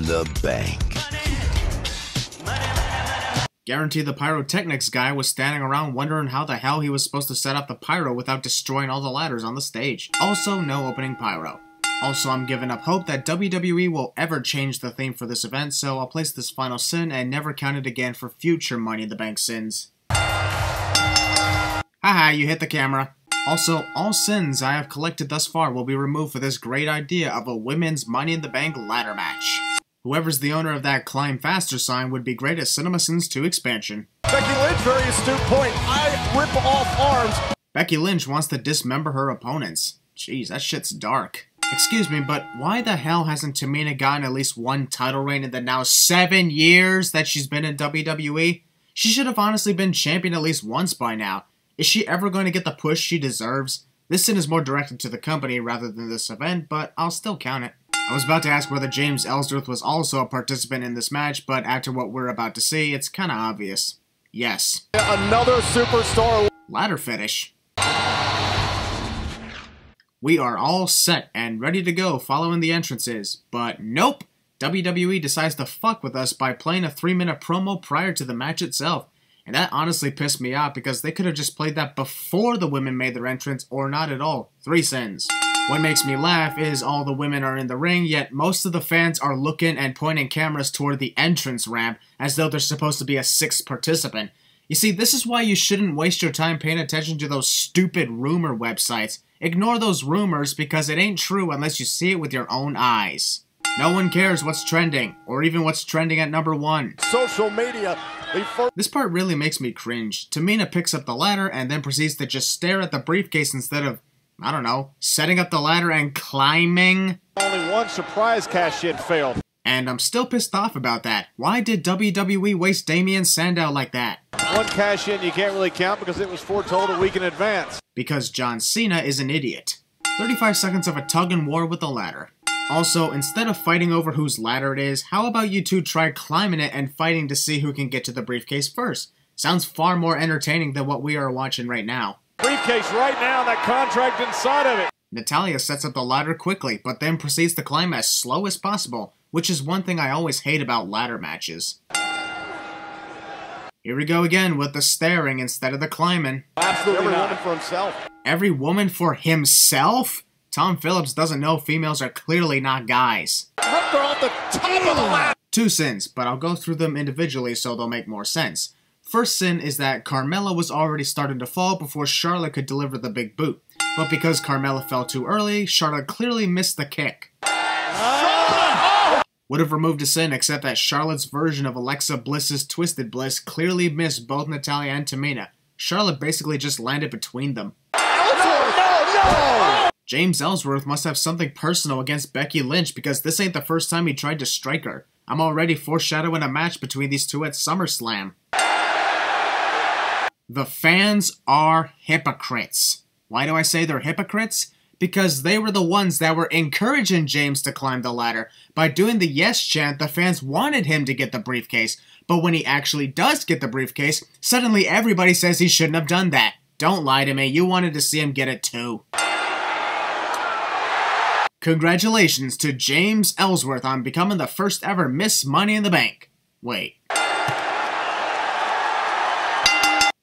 the Bank. Guarantee the pyrotechnics guy was standing around wondering how the hell he was supposed to set up the pyro without destroying all the ladders on the stage. Also, no opening pyro. Also, I'm giving up hope that WWE will ever change the theme for this event, so I'll place this final sin and never count it again for future Money in the Bank sins. Haha, you hit the camera. Also, all sins I have collected thus far will be removed for this great idea of a women's Money in the Bank ladder match. Whoever's the owner of that Climb Faster sign would be great at Cinema Sins 2 expansion. Becky Lynch, very astute point. I rip off arms. Becky Lynch wants to dismember her opponents. Jeez, that shit's dark. Excuse me, but why the hell hasn't Tamina gotten at least one title reign in the now 7 years that she's been in WWE? She should have honestly been champion at least once by now. Is she ever going to get the push she deserves? This sin is more directed to the company rather than this event, but I'll still count it. I was about to ask whether James Ellsworth was also a participant in this match, but after what we're about to see, it's kinda obvious. Yes. Another superstar. Ladder fetish. We are all set and ready to go following the entrances, but nope! WWE decides to fuck with us by playing a 3-minute promo prior to the match itself. And that honestly pissed me off because they could have just played that before the women made their entrance or not at all. 3 sins. What makes me laugh is all the women are in the ring, yet most of the fans are looking and pointing cameras toward the entrance ramp as though there's supposed to be a 6th participant. You see, this is why you shouldn't waste your time paying attention to those stupid rumor websites. Ignore those rumors because it ain't true unless you see it with your own eyes. No one cares what's trending, or even what's trending at number 1. Social media. This part really makes me cringe. Tamina picks up the ladder and then proceeds to just stare at the briefcase instead of, I don't know, setting up the ladder and climbing. Only one surprise cash-in failed. And I'm still pissed off about that. Why did WWE waste Damien Sandow like that? One cash-in you can't really count because it was foretold a week in advance. Because John Cena is an idiot. 35 seconds of a tug and war with the ladder. Also, instead of fighting over whose ladder it is, how about you two try climbing it and fighting to see who can get to the briefcase first? Sounds far more entertaining than what we are watching right now. Briefcase right now, that contract inside of it. Natalya sets up the ladder quickly, but then proceeds to climb as slow as possible, which is one thing I always hate about ladder matches. Here we go again with the staring instead of the climbing. Absolutely every woman for himself. Every woman for himself? Tom Phillips doesn't know females are clearly not guys. Ripped her off the top of the ladder. 2 sins, but I'll go through them individually so they'll make more sense. First sin is that Carmella was already starting to fall before Charlotte could deliver the big boot. But because Carmella fell too early, Charlotte clearly missed the kick. Would have removed a sin except that Charlotte's version of Alexa Bliss's Twisted Bliss clearly missed both Natalya and Tamina. Charlotte basically just landed between them. James Ellsworth must have something personal against Becky Lynch because this ain't the first time he tried to strike her. I'm already foreshadowing a match between these two at SummerSlam. The fans are hypocrites. Why do I say they're hypocrites? Because they were the ones that were encouraging James to climb the ladder. By doing the yes chant, the fans wanted him to get the briefcase. But when he actually does get the briefcase, suddenly everybody says he shouldn't have done that. Don't lie to me, you wanted to see him get it too. Congratulations to James Ellsworth on becoming the first ever Miss Money in the Bank. Wait.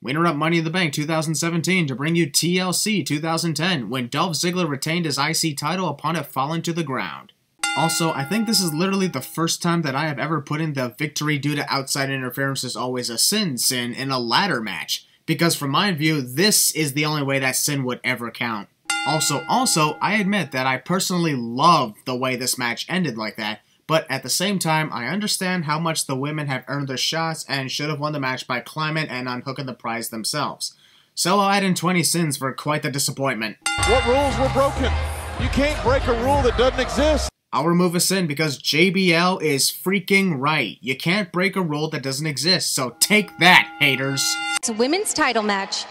Winner up Money in the Bank 2017 to bring you TLC 2010 when Dolph Ziggler retained his IC title upon it falling to the ground. Also, I think this is literally the first time that I have ever put in the victory due to outside interference is always a sin in a ladder match. Because from my view, this is the only way that sin would ever count. Also, I admit that I personally love the way this match ended like that, but at the same time, I understand how much the women have earned their shots and should have won the match by climbing and unhooking the prize themselves. So I'll add in 20 sins for quite the disappointment. What rules were broken? You can't break a rule that doesn't exist. I'll remove a sin because JBL is freaking right. You can't break a rule that doesn't exist, so take that, haters. It's a women's title match,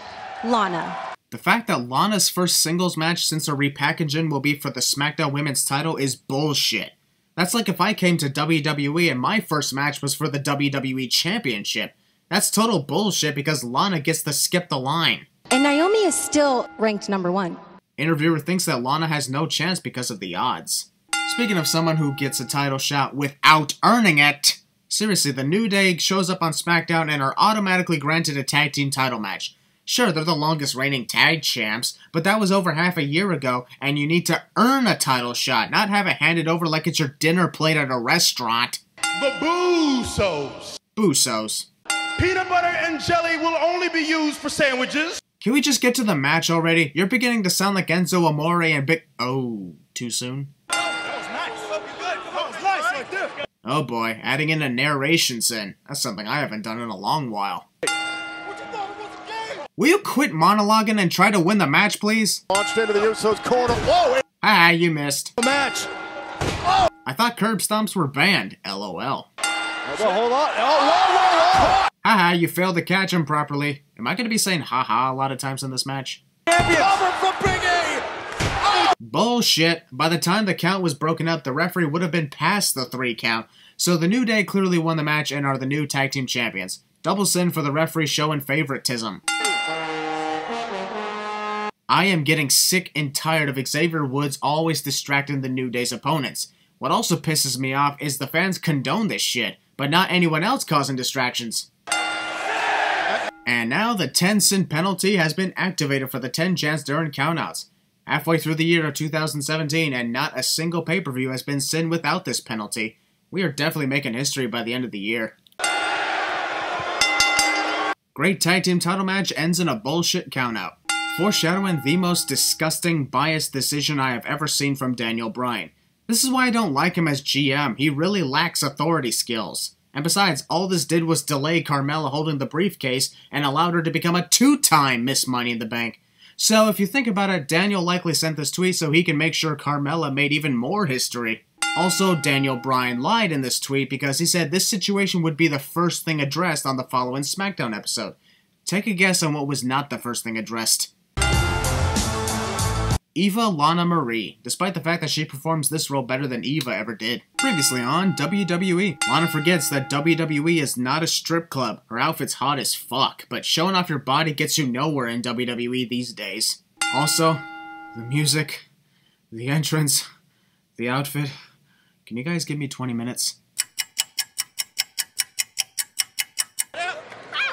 Lana. The fact that Lana's first singles match since her repackaging will be for the SmackDown Women's title is bullshit. That's like if I came to WWE and my first match was for the WWE Championship. That's total bullshit because Lana gets to skip the line. And Naomi is still ranked #1. Interviewer thinks that Lana has no chance because of the odds. Speaking of someone who gets a title shot without earning it, seriously, the New Day shows up on SmackDown and are automatically granted a tag team title match. Sure, they're the longest reigning tag champs, but that was over half a year ago, and you need to earn a title shot, not have it handed over like it's your dinner plate at a restaurant. The Boosos. Boosos. Peanut butter and jelly will only be used for sandwiches. Can we just get to the match already? You're beginning to sound like Enzo Amore and Big... Oh, too soon? Oh boy, adding in a narration sin. That's something I haven't done in a long while. Will you quit monologuing and try to win the match, please? Launched into the Usos corner. Whoa! Ah, you missed. The match. Oh. I thought curb stomps were banned. LOL. Hold on. Oh, whoa! Haha, you failed to catch him properly. Am I going to be saying haha a lot of times in this match? Cover for Big A. Oh. Bullshit. By the time the count was broken up, the referee would have been past the 3 count. So the New Day clearly won the match and are the new tag team champions. Double sin for the referee showing favoritism. I am getting sick and tired of Xavier Woods always distracting the New Day's opponents. What also pisses me off is the fans condone this shit, but not anyone else causing distractions. And now the 10 sin penalty has been activated for the 10 chants during countouts. Halfway through the year of 2017 and not a single pay-per-view has been sin without this penalty. We are definitely making history by the end of the year. Great tag team title match ends in a bullshit countout, foreshadowing the most disgusting, biased decision I have ever seen from Daniel Bryan. This is why I don't like him as GM. He really lacks authority skills. And besides, all this did was delay Carmella holding the briefcase and allowed her to become a 2-time Miss Money in the Bank. So if you think about it, Daniel likely sent this tweet so he can make sure Carmella made even more history. Also, Daniel Bryan lied in this tweet because he said this situation would be the first thing addressed on the following SmackDown episode. Take a guess on what was not the first thing addressed. Eva Lana Marie, despite the fact that she performs this role better than Eva ever did. Previously on WWE, Lana forgets that WWE is not a strip club. Her outfit's hot as fuck, but showing off your body gets you nowhere in WWE these days. Also, the music, the entrance, the outfit. Can you guys give me 20 minutes?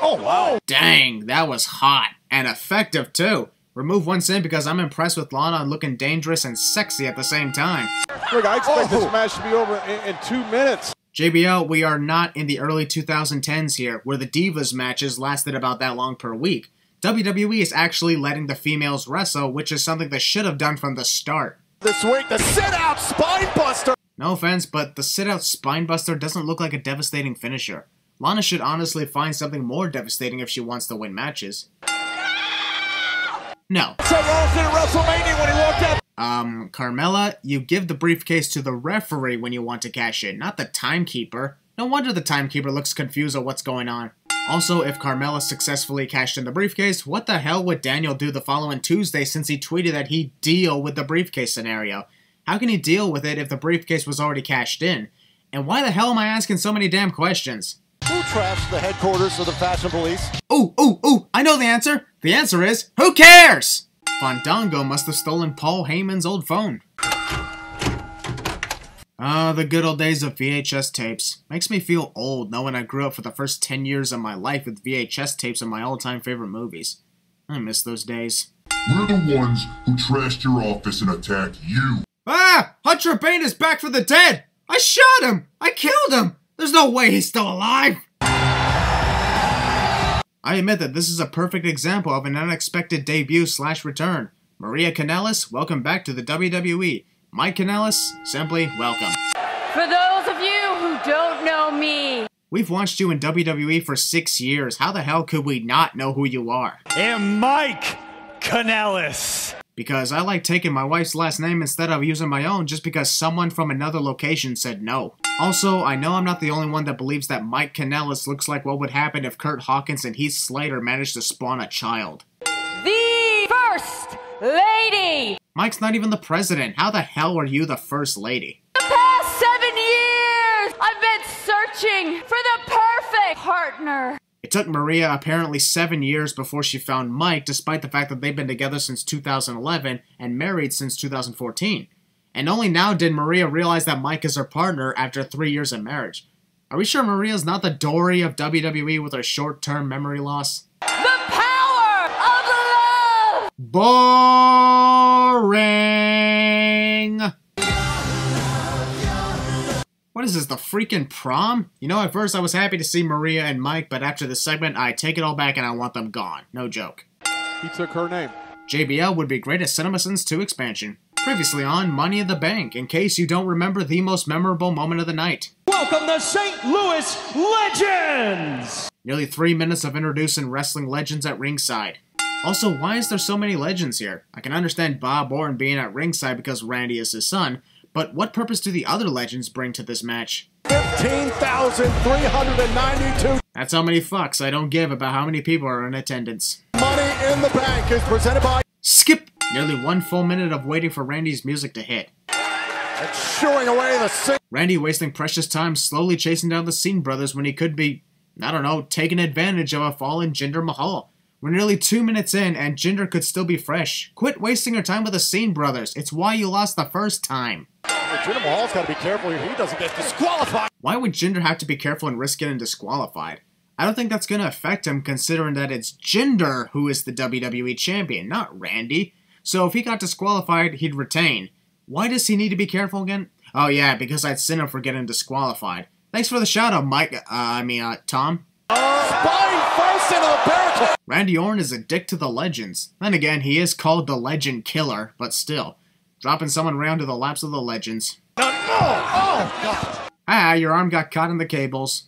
Oh, wow. Dang, that was hot. And effective, too. Remove one sin because I'm impressed with Lana looking dangerous and sexy at the same time. Look, I expect this match to be over in 2 minutes. JBL, we are not in the early 2010s here, where the Divas matches lasted about that long per week. WWE is actually letting the females wrestle, which is something they should have done from the start. This week, the sit-out spine buster. No offense, but the sit-out spine buster doesn't look like a devastating finisher. Lana should honestly find something more devastating if she wants to win matches. No. So Rollins did at WrestleMania when he walked out. Carmella, you give the briefcase to the referee when you want to cash in, not the timekeeper. No wonder the timekeeper looks confused at what's going on. Also, if Carmella successfully cashed in the briefcase, what the hell would Daniel do the following Tuesday since he tweeted that he'd deal with the briefcase scenario? How can he deal with it if the briefcase was already cashed in? And why the hell am I asking so many damn questions? Who trashed the headquarters of the Fashion Police? Ooh, I know the answer. The answer is, who cares? Fandango must have stolen Paul Heyman's old phone. The good old days of VHS tapes. Makes me feel old knowing I grew up for the first 10 years of my life with VHS tapes of my all-time favorite movies. I miss those days. We're the ones who trashed your office and attacked you. Ah! Hunter Bane is back from the dead! I shot him! I killed him! There's no way he's still alive! I admit that this is a perfect example of an unexpected debut/return. Maria Kanellis, welcome back to the WWE. Mike Kanellis, simply welcome. For those of you who don't know me, we've watched you in WWE for 6 years. How the hell could we not know who you are? And Mike Kanellis. Because I like taking my wife's last name instead of using my own just because someone from another location said no. Also, I know I'm not the only one that believes that Mike Kanellis looks like what would happen if Kurt Hawkins and Heath Slater managed to spawn a child. the First Lady. Mike's not even the president. How the hell are you the First Lady? The past 7 years, I've been searching for the perfect partner. It took Maria apparently 7 years before she found Mike, despite the fact that they've been together since 2011 and married since 2014. And only now did Maria realize that Mike is her partner after 3 years of marriage. Are we sure Maria's not the Dory of WWE with her short-term memory loss? The power of love! Boring! What is this, the freaking prom? You know, at first I was happy to see Maria and Mike, but after this segment, I take it all back and I want them gone. No joke. He took her name. JBL would be great at Cinema Sins 2 expansion. Previously on Money in the Bank, in case you don't remember the most memorable moment of the night. Welcome the St. Louis Legends! Nearly 3 minutes of introducing wrestling legends at ringside. Also, why is there so many legends here? I can understand Bob Orton being at ringside because Randy is his son, but what purpose do the other legends bring to this match? 15,392. That's how many fucks I don't give about how many people are in attendance. Money in the Bank is presented by... Skip! Nearly 1 full minute of waiting for Randy's music to hit. It's shooing away the... Randy wasting precious time slowly chasing down the Scene brothers when he could be, I don't know, taking advantage of a fallen Jinder Mahal. We're nearly 2 minutes in and Jinder could still be fresh. Quit wasting your time with the Scene brothers. It's why you lost the first time. Jinder Mahal's got to be careful here. He doesn't get disqualified. Why would Jinder have to be careful and risk getting disqualified? I don't think that's going to affect him considering that it's Jinder who is the WWE Champion, not Randy. So if he got disqualified, he'd retain. Why does he need to be careful again? Oh yeah, because I'd sin him for getting disqualified. Thanks for the shout out, Mike. Tom. Spine first in a Maracle. Randy Orton is a dick to the legends. Then again, he is called the Legend Killer, but still. Dropping someone around to the laps of the legends. Oh, God. Ah, your arm got caught in the cables.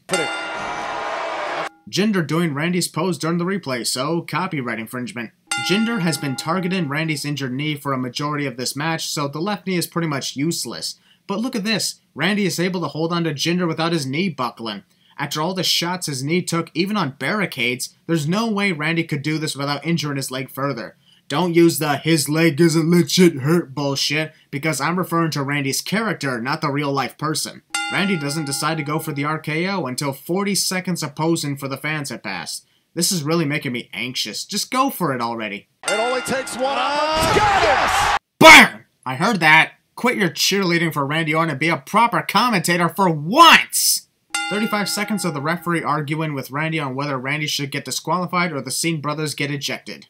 Jinder doing Randy's pose during the replay, so copyright infringement. Jinder has been targeting Randy's injured knee for a majority of this match, so the left knee is pretty much useless. But look at this, Randy is able to hold on to Jinder without his knee buckling. After all the shots his knee took, even on barricades, there's no way Randy could do this without injuring his leg further. Don't use the "his leg isn't legit hurt" bullshit, because I'm referring to Randy's character, not the real life person. Randy doesn't decide to go for the RKO until 40 seconds of posing for the fans had passed. This is really making me anxious. Just go for it already. It only takes one. Got it! BAM! I heard that. Quit your cheerleading for Randy Orton and be a proper commentator for once! 35 seconds of the referee arguing with Randy on whether Randy should get disqualified or the Scene brothers get ejected.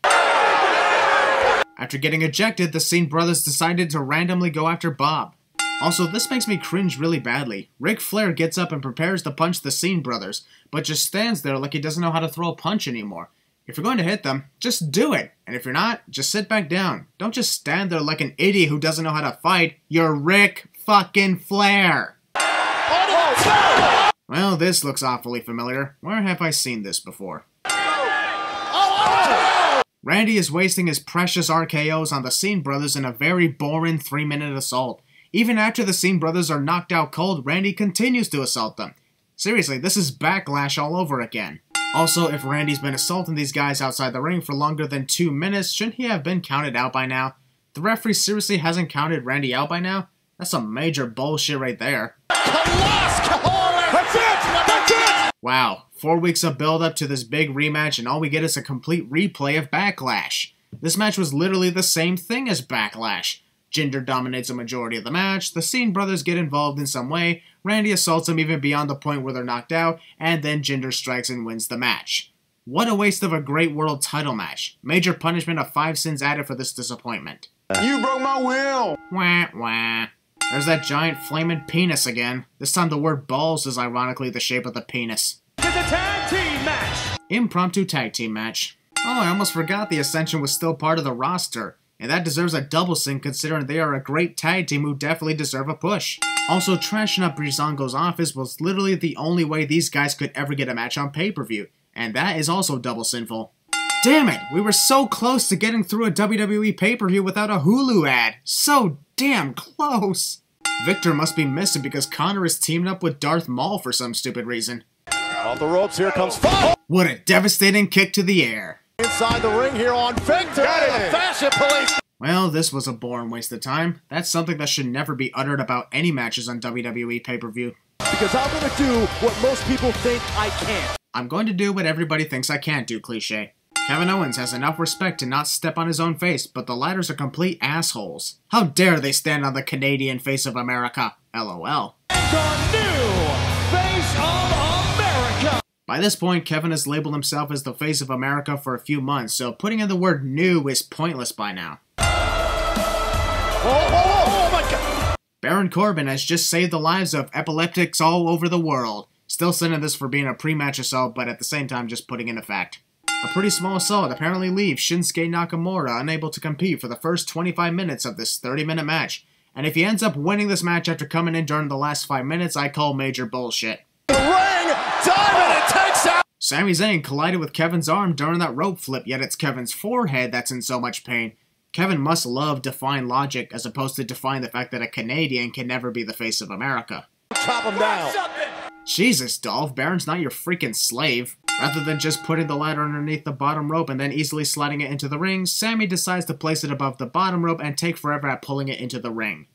After getting ejected, the Scene brothers decided to randomly go after Bob. Also, this makes me cringe really badly. Ric Flair gets up and prepares to punch the Scene brothers, but just stands there like he doesn't know how to throw a punch anymore. If you're going to hit them, just do it. And if you're not, just sit back down. Don't just stand there like an idiot who doesn't know how to fight. You're Ric fucking Flair. Well, this looks awfully familiar. Where have I seen this before? Randy is wasting his precious RKOs on the Scene brothers in a very boring 3-minute assault. Even after the Scene brothers are knocked out cold, Randy continues to assault them. Seriously, this is Backlash all over again. Also, if Randy's been assaulting these guys outside the ring for longer than 2 minutes, shouldn't he have been counted out by now? The referee seriously hasn't counted Randy out by now? That's some major bullshit right there. That's it! Wow, 4 weeks of build-up to this big rematch and all we get is a complete replay of Backlash. This match was literally the same thing as Backlash. Jinder dominates a majority of the match, the Scene brothers get involved in some way, Randy assaults him even beyond the point where they're knocked out, and then Jinder strikes and wins the match. What a waste of a great world title match. Major punishment of 5 sins added for this disappointment. You broke my will! Wah wah. There's that giant flaming penis again. This time the word balls is ironically the shape of the penis. It's a tag team match! Impromptu tag team match. Oh, I almost forgot the Ascension was still part of the roster. And that deserves a double sin considering they are a great tag team who definitely deserve a push. Also, trashing up Breezango's office was literally the only way these guys could ever get a match on pay-per-view. And that is also double sinful. Damn it! We were so close to getting through a WWE pay-per-view without a Hulu ad. So damn close! Victor must be missing because Connor is teamed up with Darth Maul for some stupid reason. Off the ropes, here comes Fun! What a devastating kick to the air. Inside the ring here on Victor! The Fashion Police! Well, this was a boring waste of time. That's something that should never be uttered about any matches on WWE pay-per-view. Because I'm gonna do what most people think I can't. I'm going to do what everybody thinks I can't do, cliche. Kevin Owens has enough respect to not step on his own face, but the ladders are complete assholes. How dare they stand on the Canadian face of America? LOL. The new face of America. By this point, Kevin has labeled himself as the face of America for a few months, so putting in the word new is pointless by now. Oh my God! Baron Corbin has just saved the lives of epileptics all over the world. Still sending this for being a pre-match assault, but at the same time just putting in a fact. A pretty small assault apparently leaves Shinsuke Nakamura unable to compete for the first 25 minutes of this 30-minute match. And if he ends up winning this match after coming in during the last 5 minutes, I call major bullshit. The ring, diamond, it takes out. Sami Zayn collided with Kevin's arm during that rope flip, yet it's Kevin's forehead that's in so much pain. Kevin must love defying logic as opposed to defying the fact that a Canadian can never be the face of America. Chop him down. Jesus, Dolph, Baron's not your freaking slave. Rather than just putting the ladder underneath the bottom rope and then easily sliding it into the ring, Sami decides to place it above the bottom rope and take forever at pulling it into the ring.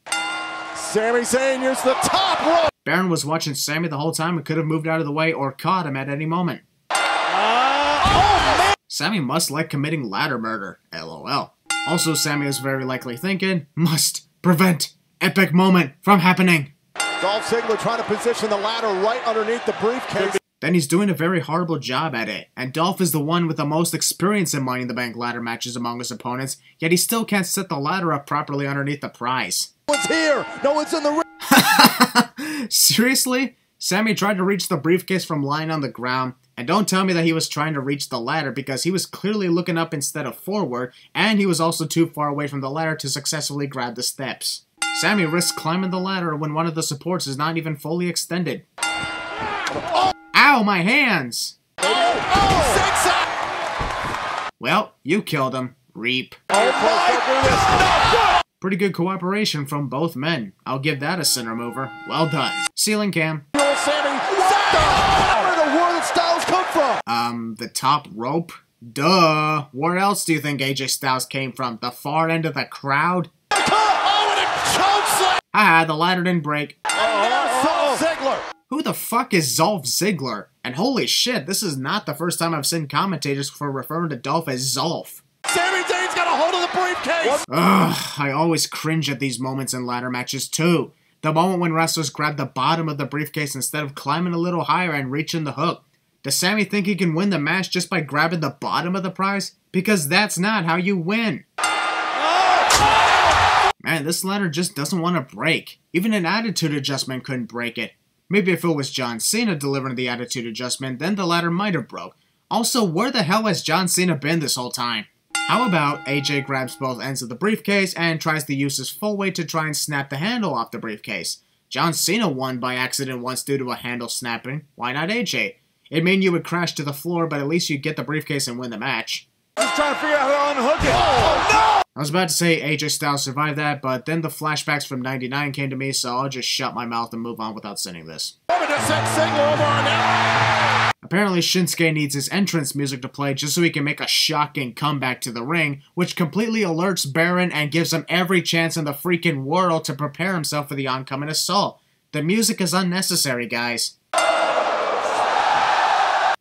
Sami Zayn used the top rope. Baron was watching Sami the whole time and could have moved out of the way or caught him at any moment. Sami must like committing ladder murder, LOL. Also, Sami is very likely thinking, must prevent epic moment from happening. Dolph Ziggler trying to position the ladder right underneath the briefcase. Then he's doing a very horrible job at it, and Dolph is the one with the most experience in Money in the Bank ladder matches among his opponents, yet he still can't set the ladder up properly underneath the prize. No one's here! No one's in the ring! Seriously? Sami tried to reach the briefcase from lying on the ground, and don't tell me that he was trying to reach the ladder because he was clearly looking up instead of forward, and he was also too far away from the ladder to successfully grab the steps. Sami risks climbing the ladder when one of the supports is not even fully extended. Ow, my hands! Well, you killed him. Reap. Pretty good cooperation from both men. I'll give that a center mover. Well done. Ceiling cam. Where did the world styles come from? The top rope? Duh. Where else do you think AJ Styles came from? The far end of the crowd? Haha, the ladder didn't break. Ziggler. Who the fuck is Dolph Ziggler? And holy shit, this is not the first time I've seen commentators for referring to Dolph as Zolf. Sami Zayn's got a hold of the briefcase. Ugh, I always cringe at these moments in ladder matches too. The moment when wrestlers grab the bottom of the briefcase instead of climbing a little higher and reaching the hook. Does Sami think he can win the match just by grabbing the bottom of the prize? Because that's not how you win. Man, this ladder just doesn't want to break. Even an attitude adjustment couldn't break it. Maybe if it was John Cena delivering the attitude adjustment, then the ladder might have broke. Also, where the hell has John Cena been this whole time? How about AJ grabs both ends of the briefcase and tries to use his full weight to try and snap the handle off the briefcase? John Cena won by accident once due to a handle snapping. Why not AJ? It mean you would crash to the floor, but at least you'd get the briefcase and win the match. Just trying to figure out how to unhook it. Oh, no! I was about to say AJ Styles survived that, but then the flashbacks from '99 came to me, so I'll just shut my mouth and move on without sending this. Apparently Shinsuke needs his entrance music to play just so he can make a shocking comeback to the ring, which completely alerts Baron and gives him every chance in the freaking world to prepare himself for the oncoming assault. The music is unnecessary, guys.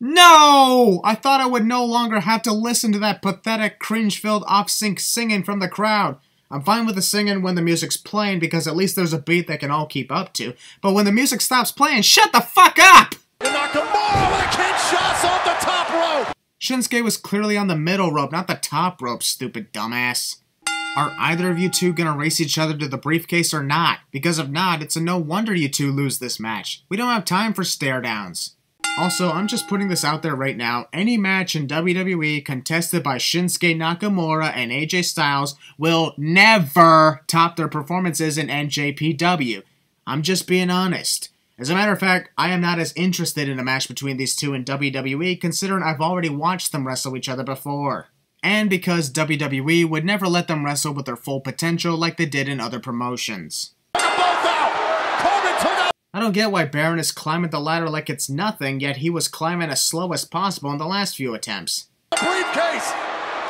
No! I thought I would no longer have to listen to that pathetic, cringe-filled, off-sync singing from the crowd. I'm fine with the singing when the music's playing because at least there's a beat they can all keep up to. But when the music stops playing, shut the fuck up! Nakamura with a Kinshasa off the top rope! Shinsuke was clearly on the middle rope, not the top rope, stupid dumbass. Are either of you two gonna race each other to the briefcase or not? Because if not, it's a no wonder you two lose this match. We don't have time for stare downs. Also, I'm just putting this out there right now, any match in WWE contested by Shinsuke Nakamura and AJ Styles will never top their performances in NJPW. I'm just being honest. As a matter of fact, I am not as interested in a match between these two in WWE considering I've already watched them wrestle each other before. And because WWE would never let them wrestle with their full potential like they did in other promotions. I don't get why Baron is climbing the ladder like it's nothing, yet he was climbing as slow as possible in the last few attempts. Briefcase!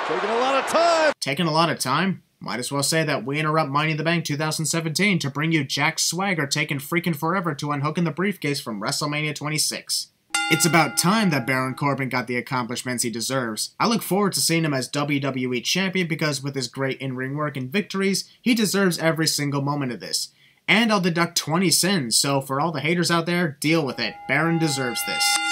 Taking a lot of time! Taking a lot of time? Might as well say that we interrupt Money in the Bank 2017 to bring you Jack Swagger taking freaking forever to unhooking the briefcase from WrestleMania 26. It's about time that Baron Corbin got the accomplishments he deserves. I look forward to seeing him as WWE Champion because with his great in-ring work and victories, he deserves every single moment of this. And I'll deduct 20 sins, so for all the haters out there, deal with it. Baron deserves this.